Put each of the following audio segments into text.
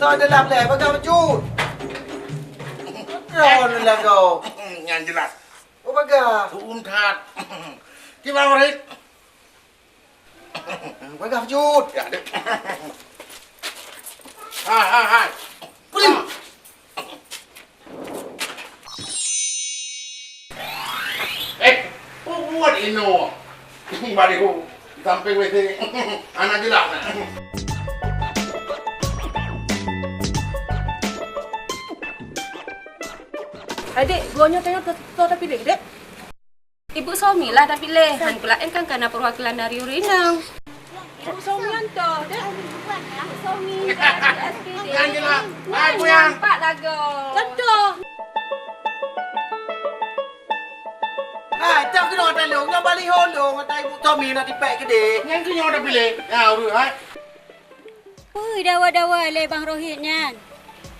Tak ada lah plan. Pegang wujud. Ron lah kau. Yang jelas. Oh pegang. Tat. Gimana Marit? Pegang wujud. Ya, dek. Hai. Pulim. Buat ino. Bariku sampai WC. Anak jelas. Adik, guanya tengok tu tapi pilih, Dek. Ibu Somi lah dah pilih. Han pula kan kerana perwakilan dari Urinau. Ibu Somi hantar, Dek. Ibu Somi dari SPD. Yang jelas. Hai, Puyang. Nampak lagu. Contoh. Hai, tak kena ada long. Yang balik holong. Kata ibu Tommy nak dipek ke dek. Yang tu yang dah pilih. Ya, urut hai. Dawa-dawa le Bang Rohitnya.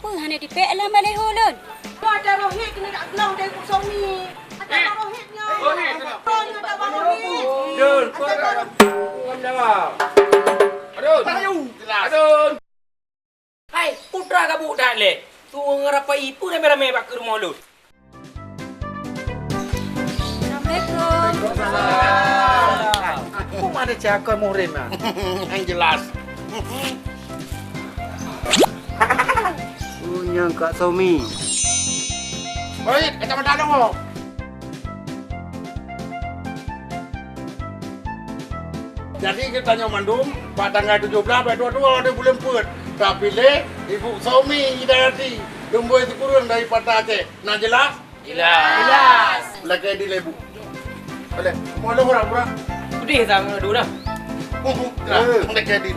Hanya dipek lah balik holon. Ada Rohit kena nak gelang dari Ibu Somi. Ada Bang Rohitnya. Rohit. Ada Bang Rohit. Dun, kau dah jawab. Adun. Adun. Hai, putra kabuk dah le. Tu ngerapa ipu rame-rame bak ke rumah lu. Assalamualaikum. Kau ada cakap muhrim lah. Yang jelas. Punya Kak Somi. Rohit, kacamata dong. Jadi kita nyomandum pada tanggal 17 sampai 22 ada bulan Pet. Tak pilih Ibu Somi Hidayati. Dumbo itu kurang daripada Aceh. Nah jelas? Jelas. Lagi di lebu. Boleh. Mau ada orang-orang? Udih sama dulu dah. Jelas. Lagi di.